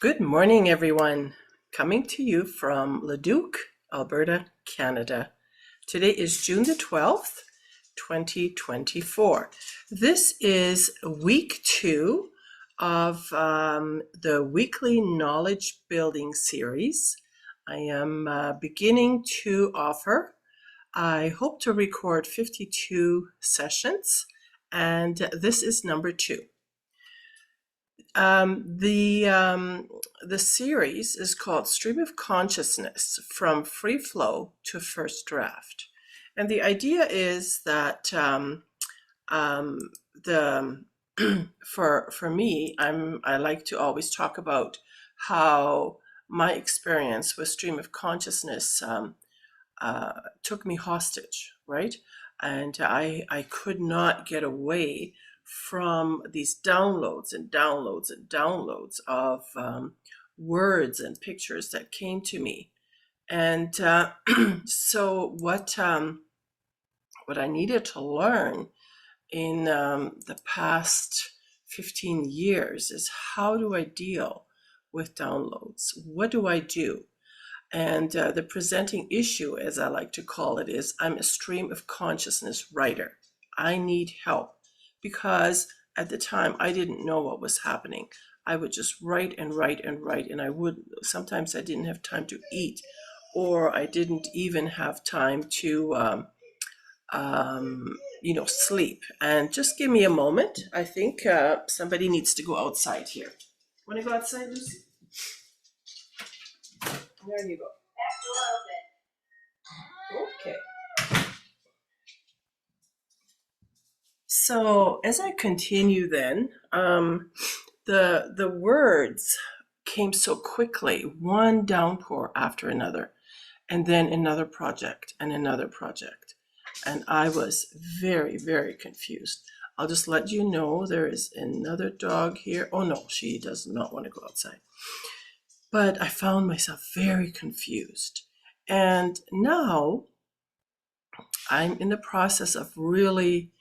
Good morning, everyone. Coming to you from Leduc, Alberta, Canada. Today is June the 12th, 2024. This is week 2 of the weekly knowledge building series I am beginning to offer. I hope to record 52 sessions, and this is number 2. The series is called Stream of Consciousness from Free Flow to First Draft. And the idea is that the for me, I like to always talk about how my experience with stream of consciousness took me hostage, right? And I could not get away from these downloads and downloads and downloads of words and pictures that came to me. And so what I needed to learn in the past 15 years is, how do I deal with downloads? What do I do? And the presenting issue, as I like to call it, is I'm a stream of consciousness writer. I need help because at the time I didn't know what was happening. I would just write and write and write, and sometimes I didn't have time to eat, or I didn't even have time to sleep. And just give me a moment. I think somebody needs to go outside here. Want to go outside, Lucy? There you go. Okay. So as I continue then, the words came so quickly, one downpour after another, and then another project and another project. And I was very, very confused. I'll just let you know there is another dog here. Oh no, she does not want to go outside. But I found myself very confused. And now I'm in the process of really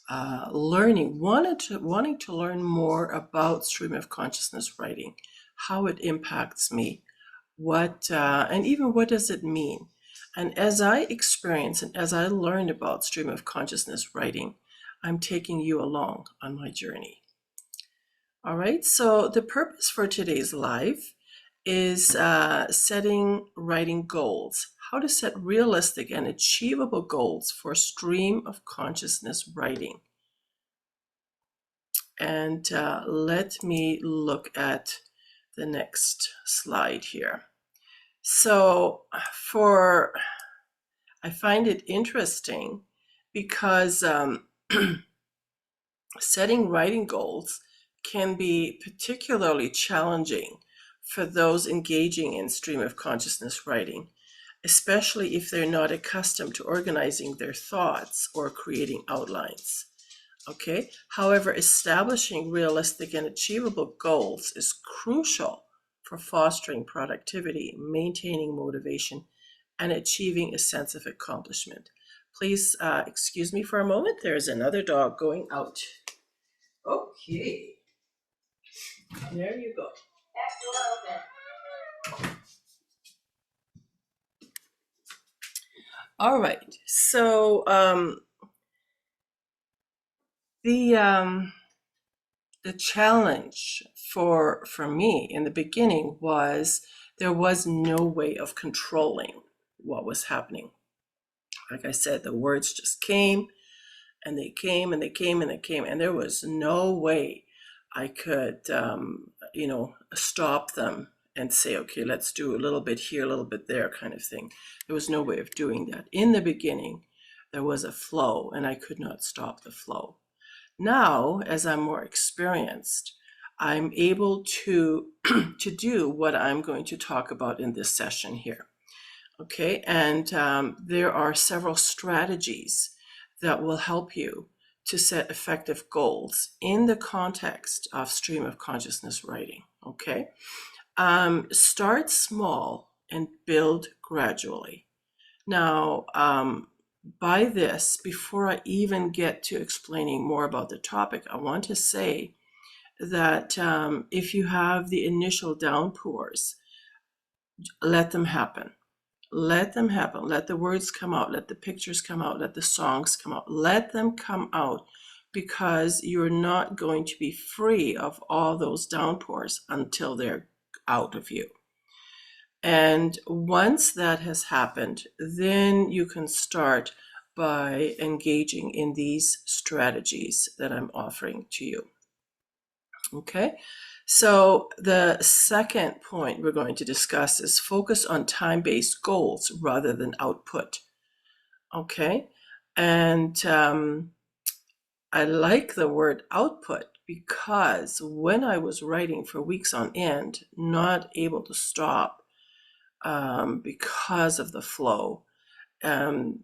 wanting to learn more about stream of consciousness writing, how it impacts me, and even what does it mean. And as I experience and as I learn about stream of consciousness writing, I'm taking you along on my journey. All right, so the purpose for today's live is setting writing goals, how to set realistic and achievable goals for stream of consciousness writing. And let me look at the next slide here. So I find it interesting because setting writing goals can be particularly challenging for those engaging in stream of consciousness writing, especially if they're not accustomed to organizing their thoughts or creating outlines. Okay. However, establishing realistic and achievable goals is crucial for fostering productivity, maintaining motivation, and achieving a sense of accomplishment. Please excuse me for a moment. There's another dog going out. Okay. There you go. All right. So the challenge for me in the beginning was there was no way of controlling what was happening. Like I said, the words just came and they came and they came and they came, and there was no way I could stop them and say, okay, let's do a little bit here, a little bit there, kind of thing. There was no way of doing that. In the beginning, there was a flow and I could not stop the flow. Now, as I'm more experienced, I'm able to do what I'm going to talk about in this session here. Okay, and there are several strategies that will help you to set effective goals in the context of stream of consciousness writing. Okay, start small and build gradually. Now, by this, before I even get to explaining more about the topic, I want to say that if you have the initial downpours, let them happen. Let them happen. Let the words come out. Let the pictures come out. Let the songs come out. Let them come out, because you're not going to be free of all those downpours until they're out of you. And once that has happened, then you can start by engaging in these strategies that I'm offering to you. Okay, so the second point we're going to discuss is focus on time-based goals rather than output. Okay, and I like the word output, because when I was writing for weeks on end, not able to stop because of the flow, um,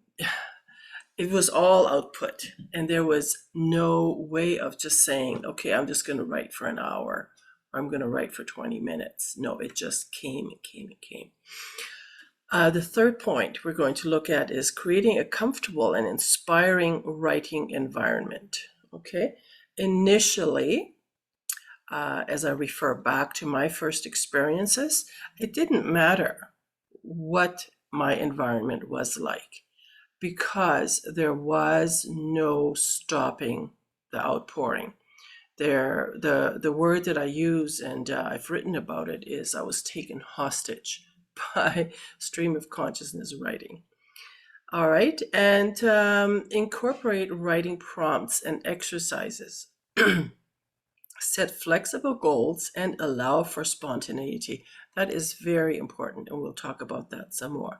it was all output, and there was no way of just saying, okay, I'm just going to write for an hour, or I'm going to write for 20 minutes. No, it just came and came and came. The third point we're going to look at is creating a comfortable and inspiring writing environment. Okay, initially, as I refer back to my first experiences, it didn't matter what my environment was like, because there was no stopping the outpouring. The word that I use, and I've written about it, is I was taken hostage by stream of consciousness writing. All right, and incorporate writing prompts and exercises. Set flexible goals and allow for spontaneity. That is very important, and we'll talk about that some more.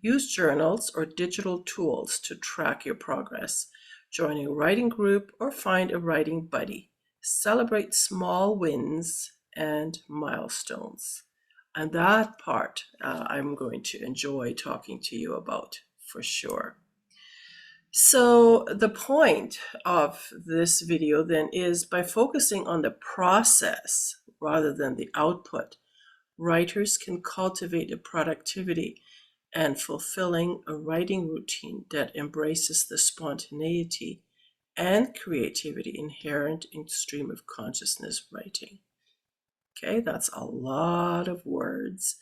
Use journals or digital tools to track your progress. Join a writing group or find a writing buddy. Celebrate small wins and milestones. And that part I'm going to enjoy talking to you about for sure. So the point of this video then is, by focusing on the process rather than the output, writers can cultivate a productivity and fulfilling a writing routine that embraces the spontaneity and creativity inherent in stream of consciousness writing. Okay, that's a lot of words,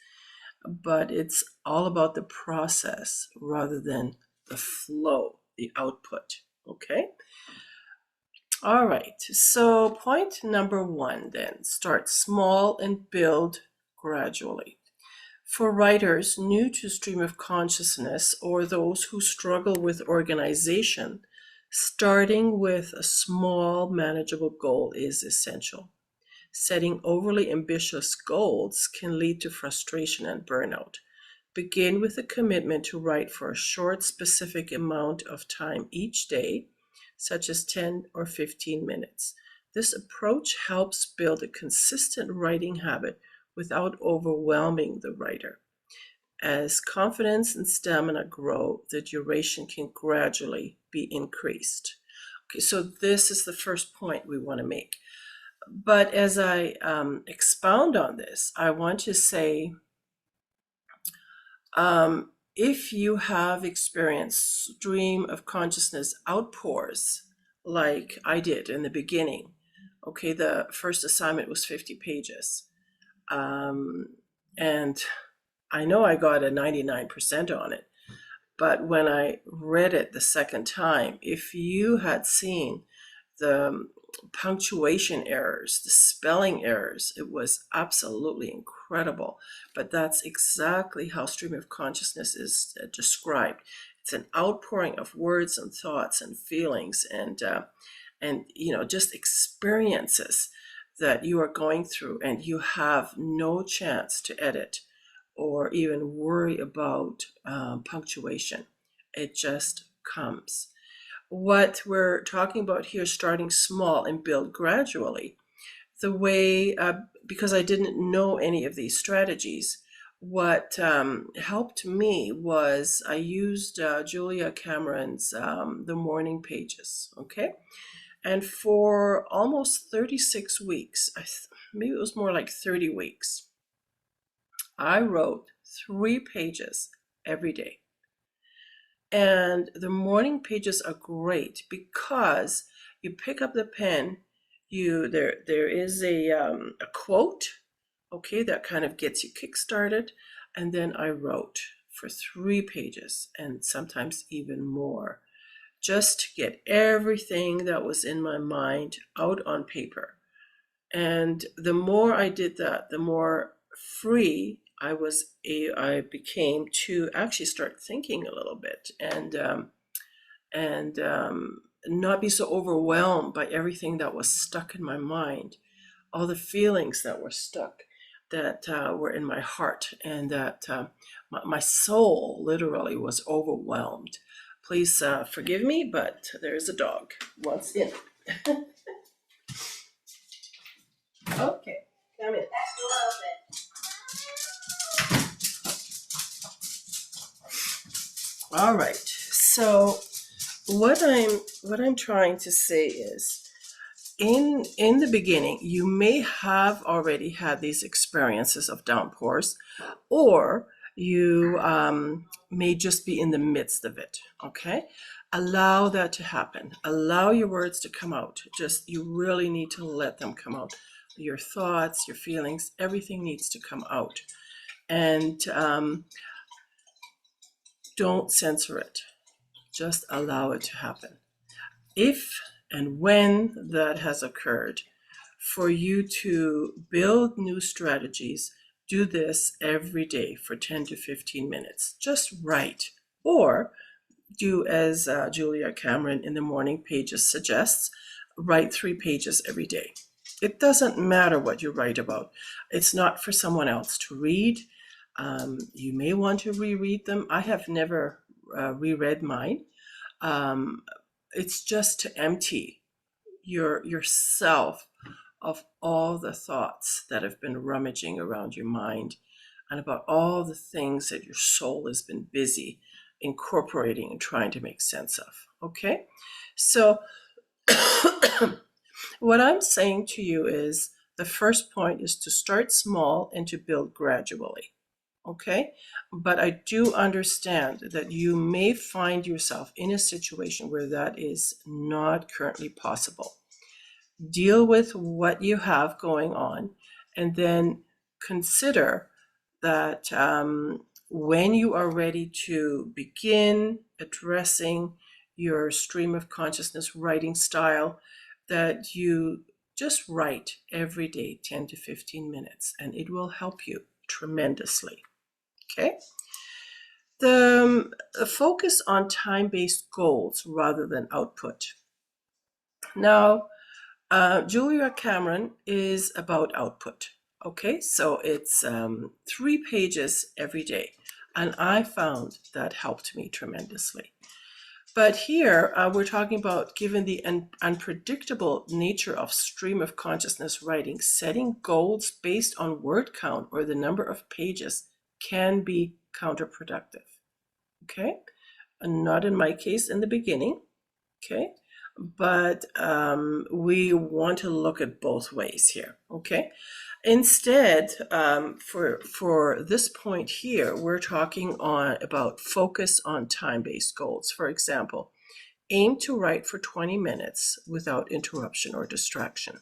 but it's all about the process rather than the flow, the output. Okay. All right. So point number one then, start small and build gradually. For writers new to stream of consciousness, or those who struggle with organization, starting with a small, manageable goal is essential. Setting overly ambitious goals can lead to frustration and burnout. Begin with a commitment to write for a short, specific amount of time each day, such as 10 or 15 minutes. This approach helps build a consistent writing habit without overwhelming the writer. As confidence and stamina grow, the duration can gradually be increased. Okay, so this is the first point we want to make. But as I expound on this, I want to say, if you have experienced stream of consciousness outpours like I did in the beginning, okay, the first assignment was 50 pages. And I know I got a 99% on it, but when I read it the second time, if you had seen the punctuation errors, the spelling errors, it was absolutely incredible. But that's exactly how stream of consciousness is described. It's an outpouring of words and thoughts and feelings and just experiences that you are going through, and you have no chance to edit or even worry about punctuation. It just comes. What we're talking about here, starting small and build gradually. The way, because I didn't know any of these strategies, what helped me was I used Julia Cameron's The Morning Pages, okay? And for almost 36 weeks, maybe it was more like 30 weeks, I wrote 3 pages every day. And the morning pages are great because you pick up the pen, there is a quote, okay, that kind of gets you kick-started. And then I wrote for 3 pages and sometimes even more, just to get everything that was in my mind out on paper. And the more I did that, the more free I became to actually start thinking a little bit, and not be so overwhelmed by everything that was stuck in my mind, all the feelings that were stuck, that were in my heart, and that my soul literally was overwhelmed. Please forgive me, but there's a dog once in. Okay, come in. All right. So what I'm trying to say is, in the beginning, you may have already had these experiences of downpours, or you may just be in the midst of it. Okay, allow that to happen. Allow your words to come out. Just, you really need to let them come out. Your thoughts, your feelings, everything needs to come out, and don't censor it. Just allow it to happen. If and when that has occurred, for you to build new strategies, do this every day for 10 to 15 minutes. Just write. Or do as Julia Cameron in the Morning Pages suggests, write 3 pages every day. It doesn't matter what you write about. It's not for someone else to read. You may want to reread them. I have never reread mine. It's just to empty yourself of all the thoughts that have been rummaging around your mind, and about all the things that your soul has been busy incorporating and trying to make sense of. Okay? So what I'm saying to you is, the first point is to start small and to build gradually. Okay? But I do understand that you may find yourself in a situation where that is not currently possible. Deal with what you have going on, and then consider that when you are ready to begin addressing your stream of consciousness writing style, that you just write every day 10 to 15 minutes, and it will help you tremendously. Okay? The focus on time-based goals rather than output. Now, Julia Cameron is about output. Okay, so it's 3 pages every day, and I found that helped me tremendously. But here we're talking about, given the unpredictable nature of stream of consciousness writing, setting goals based on word count or the number of pages can be counterproductive. Okay, and not in my case in the beginning. Okay, but we want to look at both ways here. Okay, instead, for this point here, we're talking about focus on time-based goals. For example, aim to write for 20 minutes without interruption or distraction.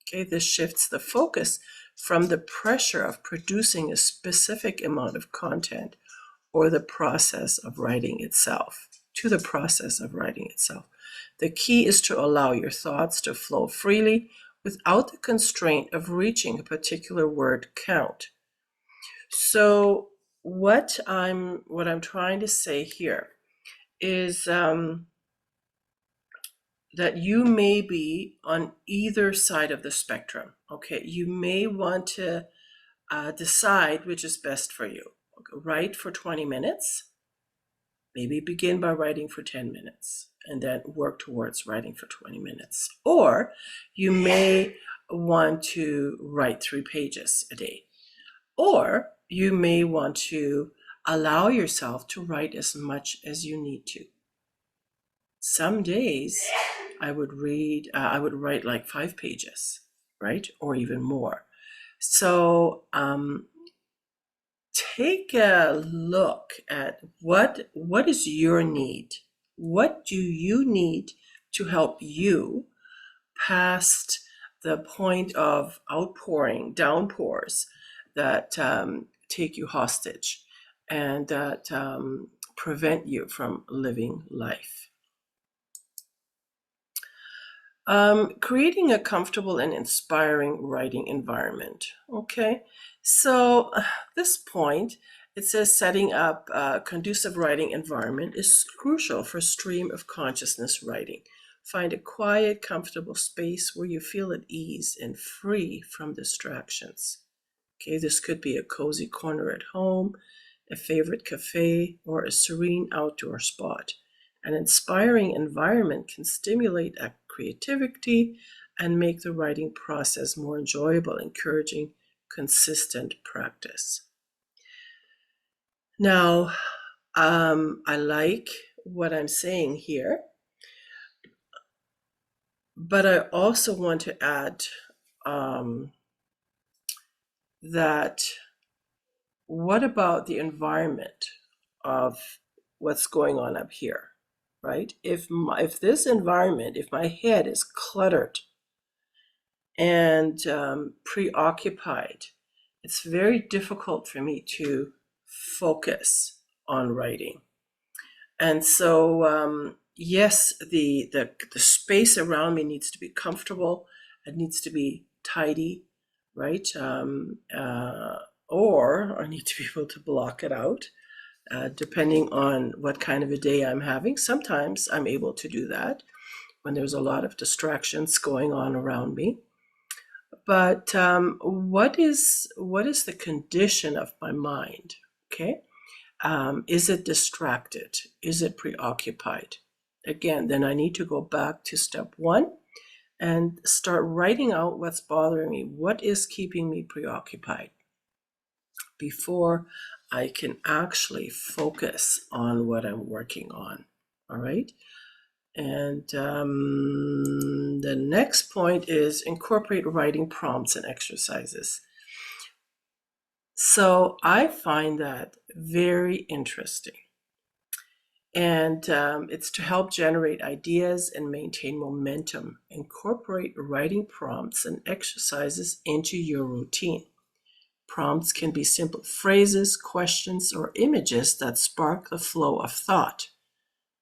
Okay, this shifts the focus from the pressure of producing a specific amount of content or the process of writing itself, to the process of writing itself. The key is to allow your thoughts to flow freely without the constraint of reaching a particular word count. So what I'm trying to say here is that you may be on either side of the spectrum. Okay, you may want to decide which is best for you. Write for 20 minutes. Maybe begin by writing for 10 minutes and then work towards writing for 20 minutes. Or you may want to write 3 pages a day. Or you may want to allow yourself to write as much as you need to. Some days I would write like 5 pages, right? Or even more. So take a look at what is your need. What do you need to help you past the point of outpouring, downpours that take you hostage and that prevent you from living life. Creating a comfortable and inspiring writing environment. Okay, so this point, it says setting up a conducive writing environment is crucial for stream of consciousness writing. Find a quiet, comfortable space where you feel at ease and free from distractions. Okay, this could be a cozy corner at home, a favorite cafe, or a serene outdoor spot. An inspiring environment can stimulate creativity and make the writing process more enjoyable, encouraging consistent practice. Now, I like what I'm saying here, but I also want to add that what about the environment of what's going on up here, right? If this environment, if my head is cluttered and preoccupied, it's very difficult for me to focus on writing. And so, yes, the space around me needs to be comfortable. It needs to be tidy, right? Or I need to be able to block it out, depending on what kind of a day I'm having. Sometimes I'm able to do that when there's a lot of distractions going on around me. But what is the condition of my mind? Okay, is it distracted? Is it preoccupied? Again, then I need to go back to step one and start writing out what's bothering me. What is keeping me preoccupied before I can actually focus on what I'm working on? All right. And the next point is incorporate writing prompts and exercises. So I find that very interesting. And it's to help generate ideas and maintain momentum. Incorporate writing prompts and exercises into your routine. Prompts can be simple phrases, questions, or images that spark the flow of thought,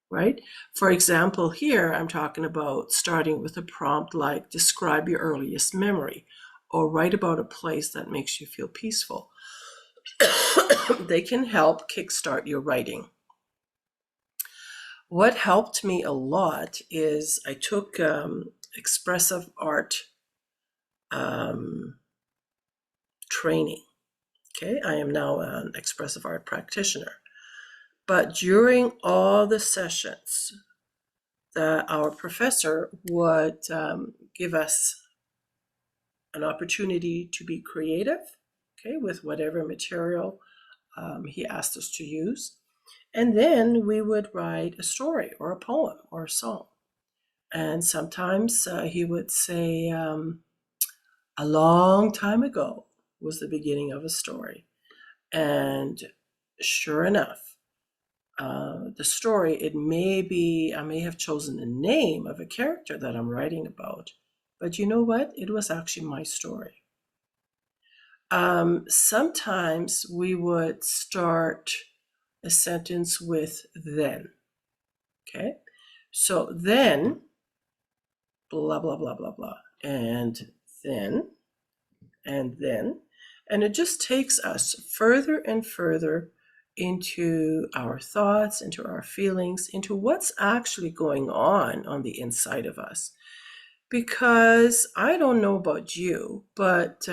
right? For example, here I'm talking about starting with a prompt like describe your earliest memory or write about a place that makes you feel peaceful. They can help kickstart your writing. What helped me a lot is I took expressive art training. Okay, I am now an expressive art practitioner. But during all the sessions, our professor would give us an opportunity to be creative, okay, with whatever material he asked us to use. And then we would write a story or a poem or a song. And sometimes he would say, a long time ago was the beginning of a story. And sure enough, the story, I may have chosen the name of a character that I'm writing about, but you know what? It was actually my story. Sometimes we would start a sentence with then. Okay, so then, blah, blah, blah, blah, blah, and then, and then, and it just takes us further and further into our thoughts, into our feelings, into what's actually going on the inside of us. Because I don't know about you, but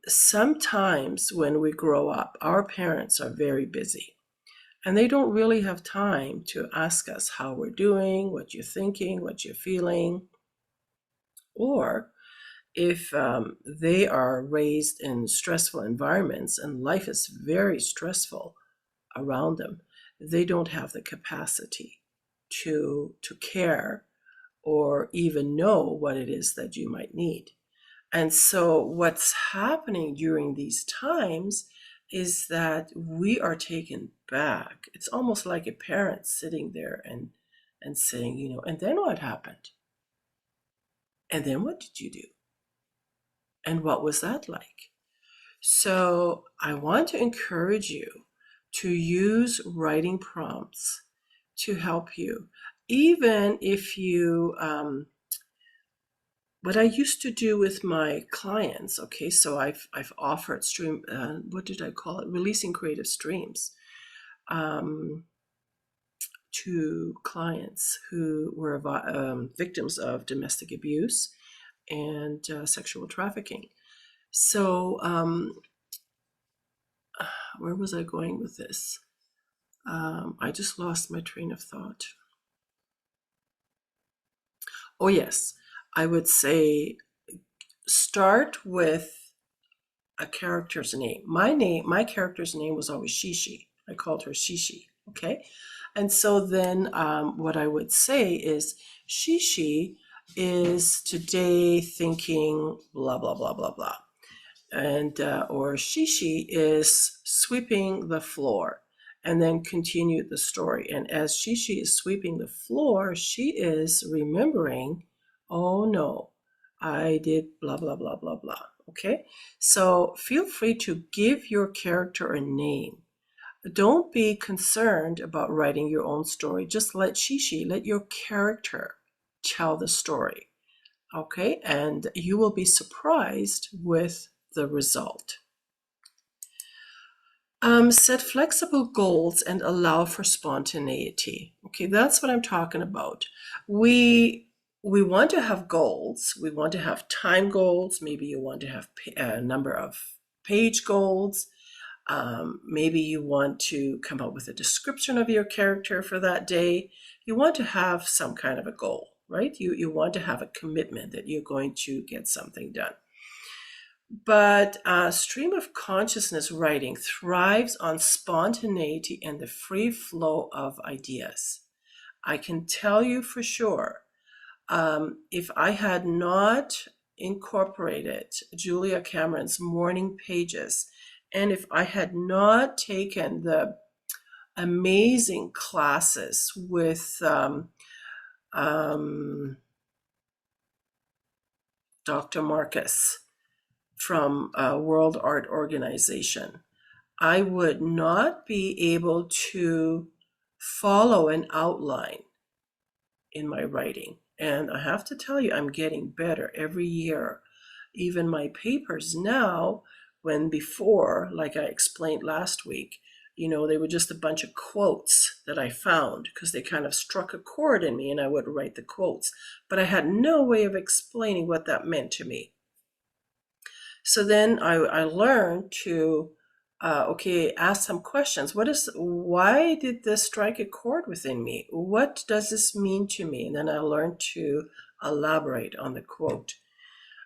sometimes when we grow up, our parents are very busy and they don't really have time to ask us how we're doing, what you're thinking, what you're feeling, or if they are raised in stressful environments and life is very stressful around them, they don't have the capacity to care or even know what it is that you might need. And so what's happening during these times is that we are taken back. It's almost like a parent sitting there and saying, and then what happened? And then what did you do? And what was that like? So I want to encourage you to use writing prompts to help you. Even if you, what I used to do with my clients, okay, so I've offered what did I call it? Releasing creative streams um, to clients who were victims of domestic abuse and sexual trafficking. So where was I going with this? I just lost my train of thought. Oh, yes. I would say start with a character's name. My character's name was always Shishi. I called her Shishi. Okay. And so then what I would say is Shishi is today thinking blah, blah, blah, blah, blah. And or Shishi is sweeping the floor, and then continue the story. And as Shishi is sweeping the floor, she is remembering, oh no, I did blah blah blah blah blah. Okay, so feel free to give your character a name. Don't be concerned about writing your own story. Just let your character tell the story. Okay, and you will be surprised with the result. Set flexible goals and allow for spontaneity. Okay, that's what I'm talking about. We want to have goals. We want to have time goals. Maybe you want to have a number of page goals. Maybe you want to come up with a description of your character for that day. You want to have some kind of a goal, right? You want to have a commitment that you're going to get something done. But stream of consciousness writing thrives on spontaneity and the free flow of ideas. I can tell you for sure, if I had not incorporated Julia Cameron's morning pages, and if I had not taken the amazing classes with Dr. Marcus from World Art Organization, I would not be able to follow an outline in my writing. And I have to tell you, I'm getting better every year. Even my papers now, when before, like I explained last week, they were just a bunch of quotes that I found because they kind of struck a chord in me, and I would write the quotes. But I had no way of explaining what that meant to me. So then I learned to, ask some questions. Why did this strike a chord within me? What does this mean to me? And then I learned to elaborate on the quote.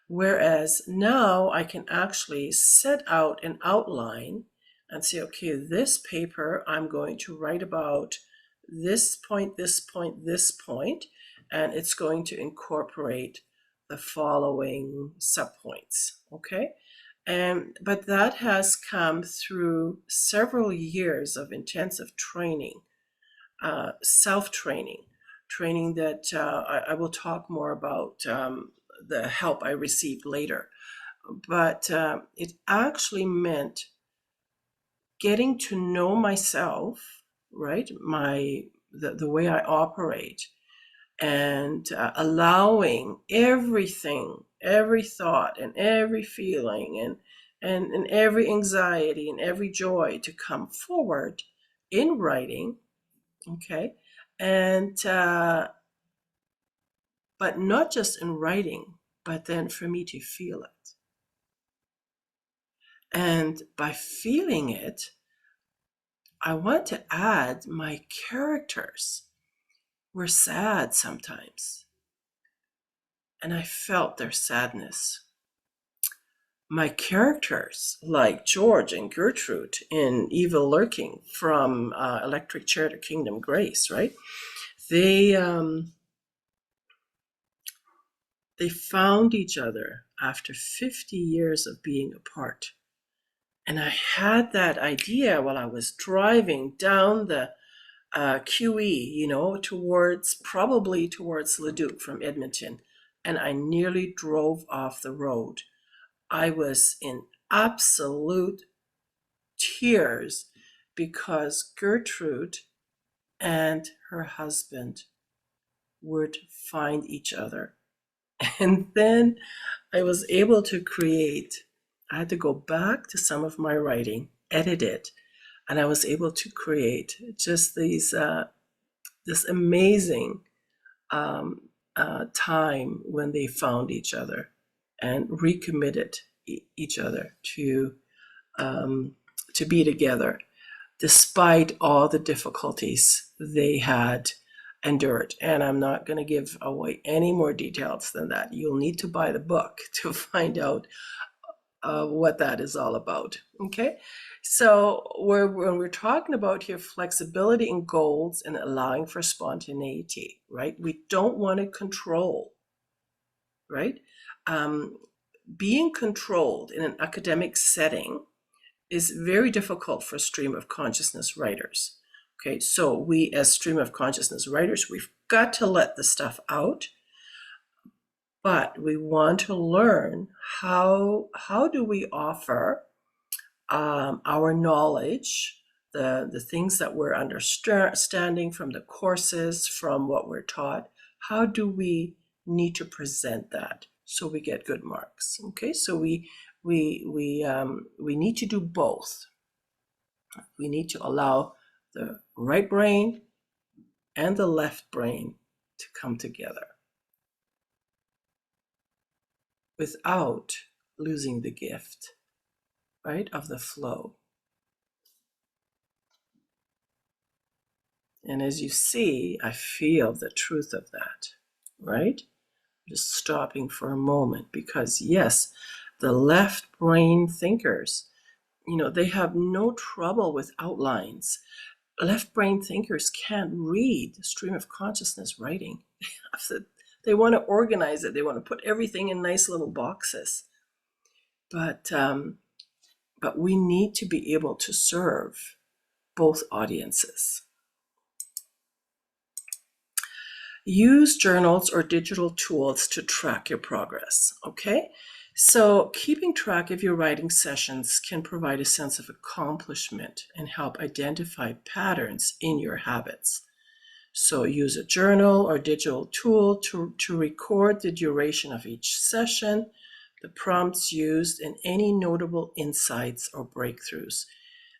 Whereas now I can actually set out an outline and say, okay, this paper, I'm going to write about this point, this point, this point, and it's going to incorporate the following subpoints, okay? But that has come through several years of intensive training, self-training, training that I will talk more about the help I received later. But it actually meant getting to know myself, right? The way I operate, and allowing everything, every thought and every feeling and every anxiety and every joy to come forward in writing, okay? And but not just in writing, but then for me to feel it. And by feeling it, I want to add my characters were sad sometimes, and I felt their sadness. My characters, like George and Gertrude in Evil Lurking from Electric Chair to Kingdom Grace, right? They found each other after 50 years of being apart. And I had that idea while I was driving down the QE, towards Leduc from Edmonton. and I nearly drove off the road. I was in absolute tears because Gertrude and her husband would find each other. And then I was able to create, I had to go back to some of my writing, edit it, and I was able to create just this amazing time when they found each other and recommitted each other to be together, despite all the difficulties they had endured. And I'm not going to give away any more details than that. You'll need to buy the book to find out what that is all about. Okay, so when we're talking about here flexibility in goals and allowing for spontaneity, right? We don't want to control, right? Being controlled in an academic setting is very difficult for stream of consciousness writers. Okay, so we as stream of consciousness writers, we've got to let the stuff out, but we want to learn how do we offer our knowledge, the things that we're understanding from the courses, from what we're taught. How do we need to present that so we get good marks? Okay, so we need to do both. We need to allow the right brain and the left brain to come together without losing the gift, right, of the flow. And as you see, I feel the truth of that, right? Just stopping for a moment, because yes, the left brain thinkers, they have no trouble with outlines. Left brain thinkers can't read the stream of consciousness writing. They want to organize it. They want to put everything in nice little boxes. But we need to be able to serve both audiences. Use journals or digital tools to track your progress, okay? So keeping track of your writing sessions can provide a sense of accomplishment and help identify patterns in your habits. So use a journal or digital tool to record the duration of each session, the prompts used, and any notable insights or breakthroughs.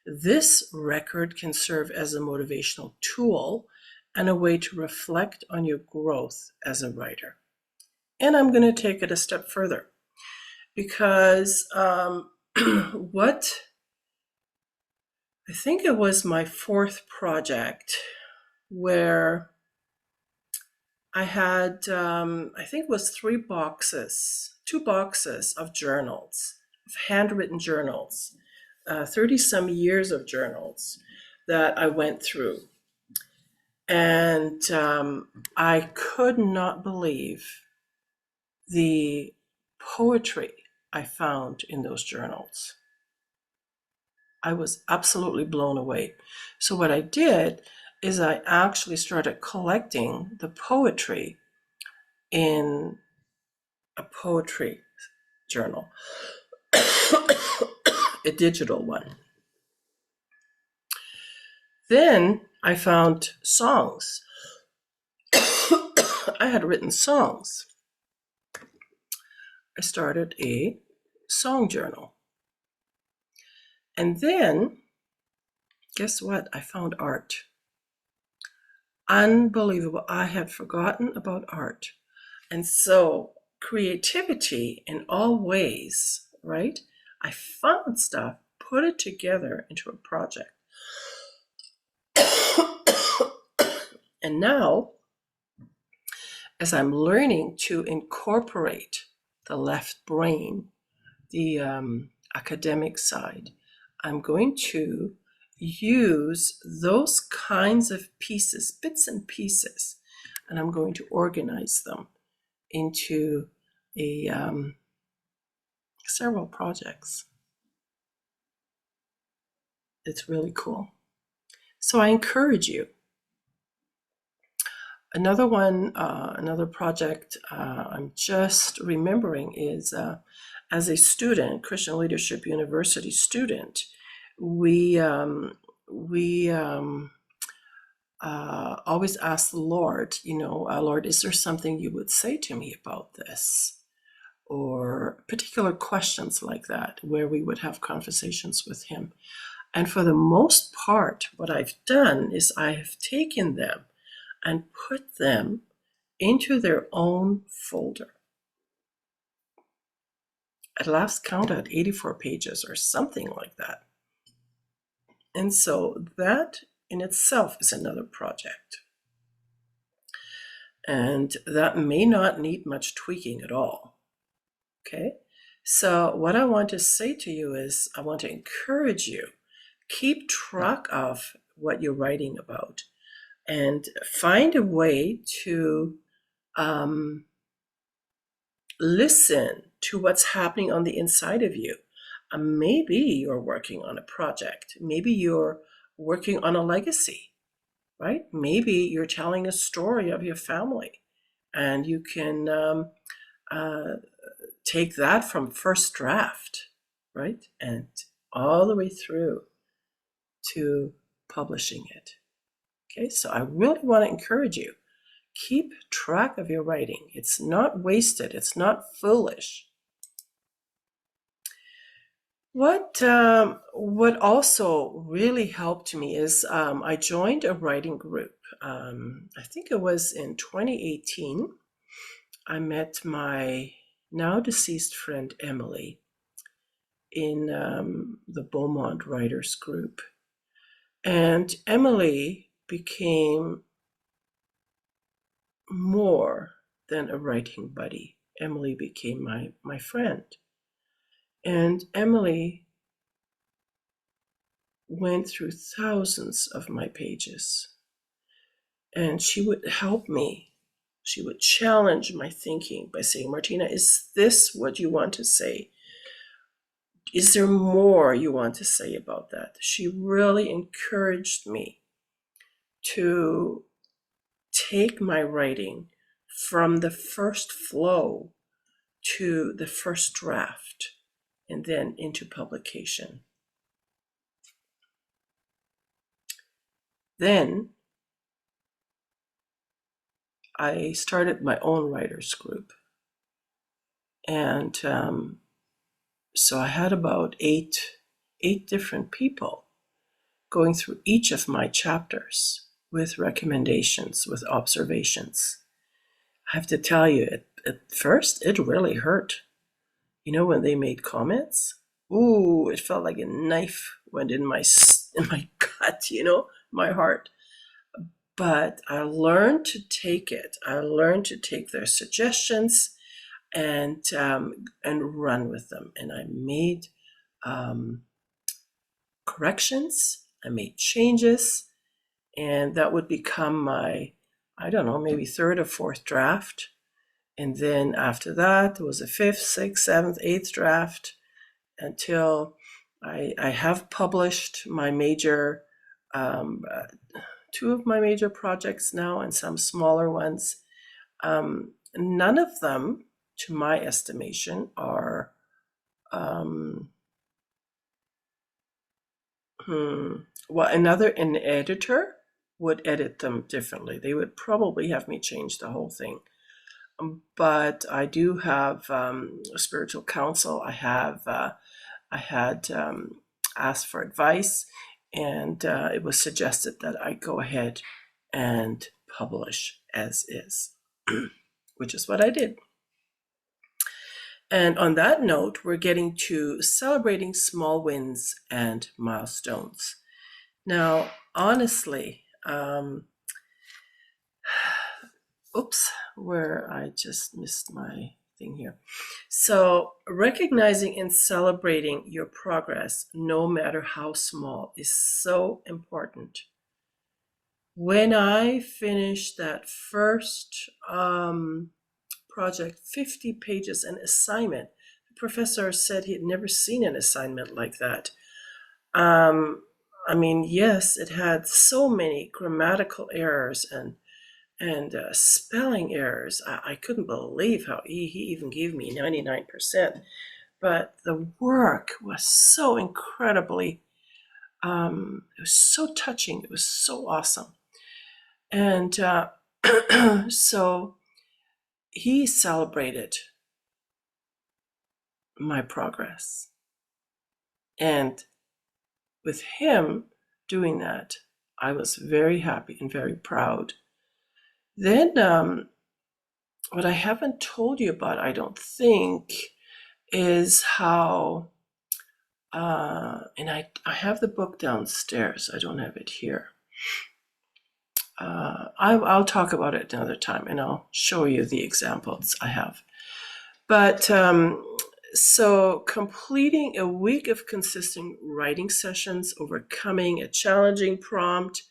This record can serve as a motivational tool and a way to reflect on your growth as a writer. And I'm going to take it a step further, because what I think it was my fourth project where I had, I think it was 2 boxes of journals, of handwritten journals, 30 some years of journals that I went through. And I could not believe the poetry I found in those journals. I was absolutely blown away. So what I did is I actually started collecting the poetry in a poetry journal, a digital one. Then I found songs. I had written songs. I started a song journal. And then, guess what? I found art. Unbelievable. I had forgotten about art. And so creativity in all ways, right? I found stuff, put it together into a project. And now, as I'm learning to incorporate the left brain, the academic side, I'm going to use those kinds of pieces, bits and pieces, and I'm going to organize them into several projects. It's really cool. So I encourage you, Another one, another project I'm just remembering is as a student, Christian Leadership University student, we always ask the Lord, Lord, is there something you would say to me about this? Or particular questions like that, where we would have conversations with Him. And for the most part, what I've done is I have taken them and put them into their own folder. At last count, at 84 pages or something like that. And so that in itself is another project. And that may not need much tweaking at all. Okay? So what I want to say to you is I want to encourage you, keep track of what you're writing about and find a way to listen to what's happening on the inside of you. Maybe you're working on a project. Maybe you're working on a legacy, right? Maybe you're telling a story of your family, and you can take that from first draft, right? And all the way through to publishing it. Okay, so I really want to encourage you. Keep track of your writing. It's not wasted. It's not foolish. What also really helped me is I joined a writing group. I think it was in 2018. I met my now deceased friend Emily in the Beaumont Writers Group. And Emily became more than a writing buddy. Emily became my friend. And Emily went through thousands of my pages. And she would help me. She would challenge my thinking by saying, Martina, is this what you want to say? Is there more you want to say about that? She really encouraged me to take my writing from the first flow to the first draft and then into publication. Then I started my own writers group. And so I had about eight different people going through each of my chapters with recommendations, with observations. I have to tell you, at first, it really hurt. When they made comments, ooh, it felt like a knife went in my gut, my heart. But I learned to take it. I learned to take their suggestions and run with them. And I made corrections. I made changes, and that would become my, I don't know, maybe third or fourth draft. And then after that, there was a fifth, sixth, seventh, eighth draft until I have published my major, two of my major projects now and some smaller ones. None of them, to my estimation, are an editor would edit them differently. They would probably have me change the whole thing. But I do have spiritual counsel. I had asked for advice, and it was suggested that I go ahead and publish as is, which is what I did. And on that note, we're getting to celebrating small wins and milestones. Now, honestly, where I just missed my thing here. So recognizing and celebrating your progress, no matter how small, is so important. When I finished that first project, 50 pages, an assignment, the professor said he had never seen an assignment like that. Yes, it had so many grammatical errors and And spelling errors, I couldn't believe how he even gave me 99%. But the work was so incredibly, it was so touching. It was so awesome. And so he celebrated my progress. And with him doing that, I was very happy and very proud. Then, what I haven't told you about, I don't think, is how, and I have the book downstairs. I don't have it here. I'll talk about it another time, and I'll show you the examples I have. But so completing a week of consistent writing sessions, overcoming a challenging prompt,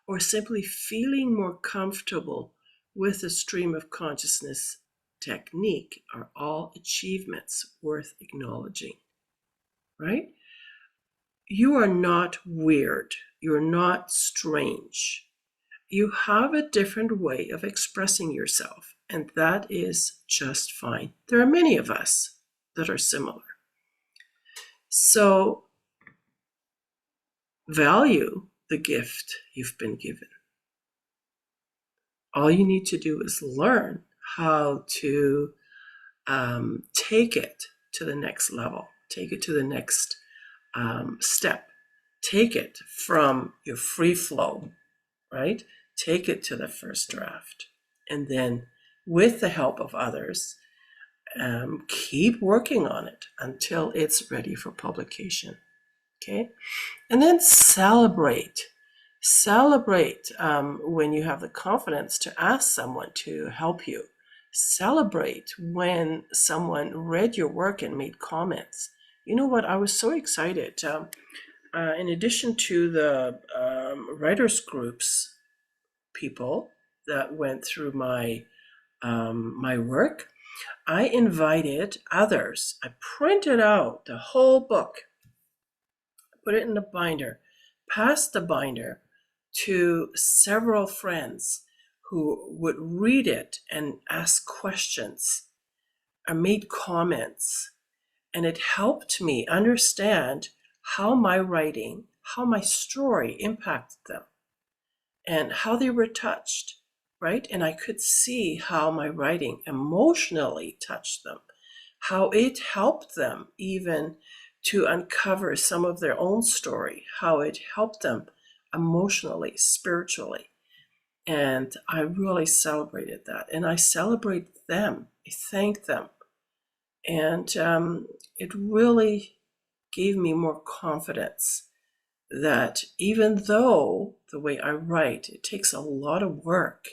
or simply feeling more comfortable with the stream of consciousness technique are all achievements worth acknowledging, right? You are not weird. You're not strange. You have a different way of expressing yourself, and that is just fine. There are many of us that are similar. So value the gift you've been given. All you need to do is learn how to take it to the next level, take it to the next step, take it from your free flow, right? Take it to the first draft. And then, with the help of others, keep working on it until it's ready for publication. Okay? And then celebrate. Celebrate when you have the confidence to ask someone to help you. Celebrate when someone read your work and made comments. You know what? I was so excited. In addition to the writers groups people that went through my my work, I invited others. I printed out the whole book, put it in a binder, passed the binder to several friends who would read it and ask questions or made comments. And it helped me understand how my writing, how my story impacted them, and how they were touched, right? And I could see how my writing emotionally touched them, how it helped them even to uncover some of their own story, how it helped them emotionally, spiritually. And I really celebrated that. And I celebrate them, I thank them. And it really gave me more confidence that even though the way I write, it takes a lot of work,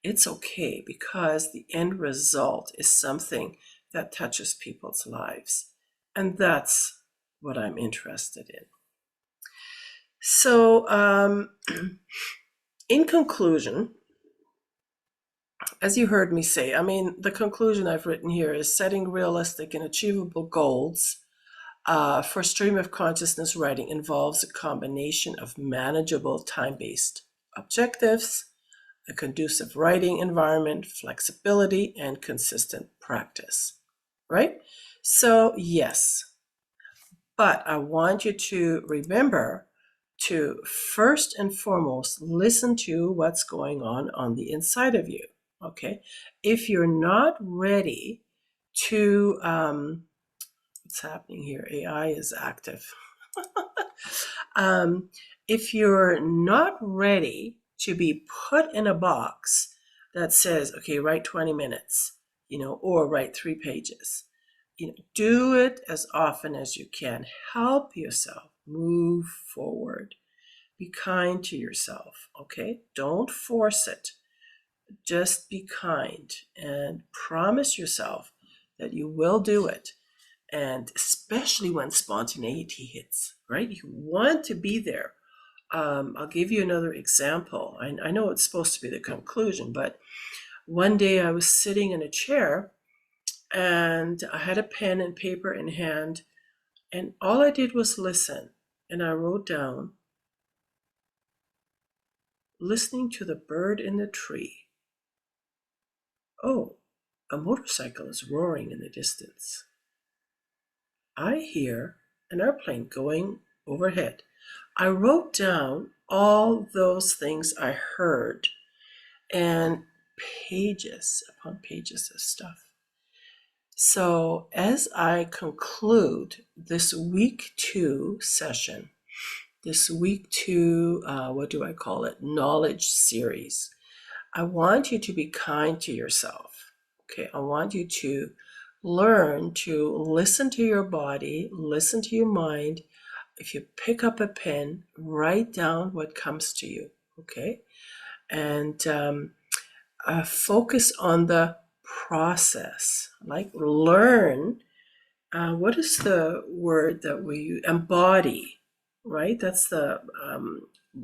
it's okay because the end result is something that touches people's lives. And that's what I'm interested in. So, in conclusion, as you heard me say, I mean, the conclusion I've written here is setting realistic and achievable goals for stream of consciousness writing involves a combination of manageable time-based objectives, a conducive writing environment, flexibility, and consistent practice, right? So yes, but I want you to remember to first and foremost listen to what's going on the inside of you, okay? If you're not ready to, what's happening here? AI is active. If you're not ready to be put in a box that says, okay, write 20 minutes, or write 3 pages, do it as often as you can. Help yourself move forward. Be kind to yourself, okay? Don't force it. Just be kind and promise yourself that you will do it. And especially when spontaneity hits, right? You want to be there. I'll give you another example. I know it's supposed to be the conclusion, but one day I was sitting in a chair and I had a pen and paper in hand, and all I did was listen. And I wrote down, listening to the bird in the tree, Oh, a motorcycle is roaring in the distance. I hear an airplane going overhead. I wrote down all those things I heard and pages upon pages of stuff. So, as I conclude this week 2 session, this week 2, what do I call it? Knowledge series, I want you to be kind to yourself. Okay, I want you to learn to listen to your body, listen to your mind. If you pick up a pen, write down what comes to you. Okay, and focus on the process. Like learn. What is the word that we embody? Right. That's the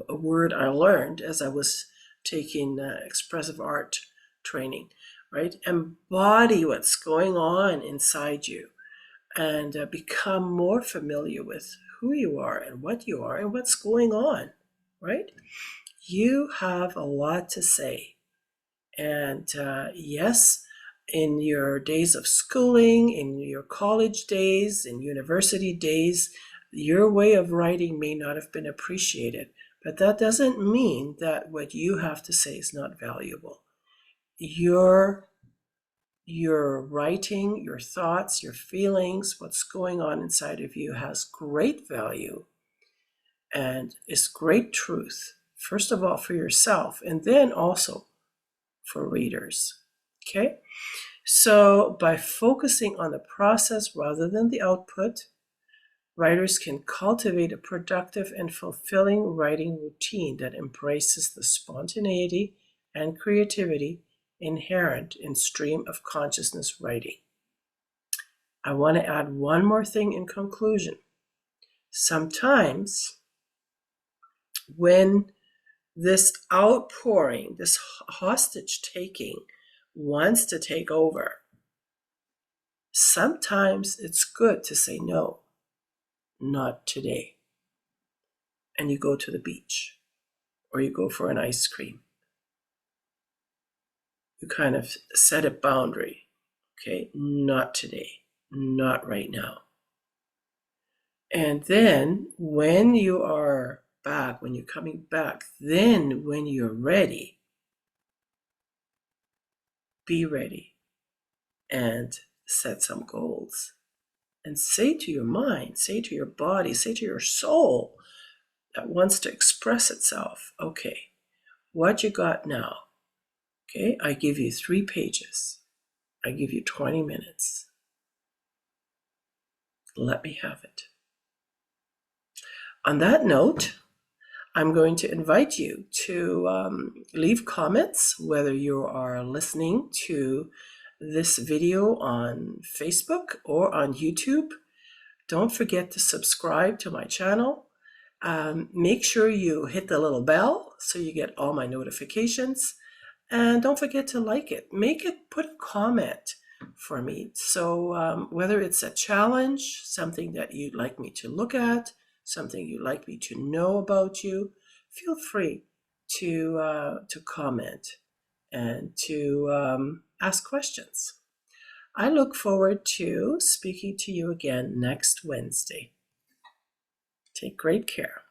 a word I learned as I was taking expressive art training. Right. Embody what's going on inside you and become more familiar with who you are and what's going on. Right. You have a lot to say. And yes, in your days of schooling, in your college days, in university days, your way of writing may not have been appreciated. But that doesn't mean that what you have to say is not valuable. Your writing, your thoughts, your feelings, what's going on inside of you has great value and is great truth. First of all, for yourself, and then also for readers. Okay, so by focusing on the process rather than the output, writers can cultivate a productive and fulfilling writing routine that embraces the spontaneity and creativity inherent in stream of consciousness writing. I want to add one more thing in conclusion. Sometimes when this outpouring, this hostage taking wants to take over, sometimes it's good to say no, not today. And you go to the beach or you go for an ice cream. You kind of set a boundary. Okay, not today, not right now. And then when you are back, when you're coming back, then when you're ready, be ready and set some goals. And say to your mind, say to your body, say to your soul that wants to express itself, okay, what you got now? Okay, I give you 3 pages. I give you 20 minutes. Let me have it. On that note, I'm going to invite you to leave comments, whether you are listening to this video on Facebook or on YouTube. Don't forget to subscribe to my channel. Make sure you hit the little bell so you get all my notifications. And don't forget to like it. Put a comment for me. So whether it's a challenge, something that you'd like me to look at, something you'd like me to know about you, feel free to comment and to ask questions. I look forward to speaking to you again next Wednesday. Take great care.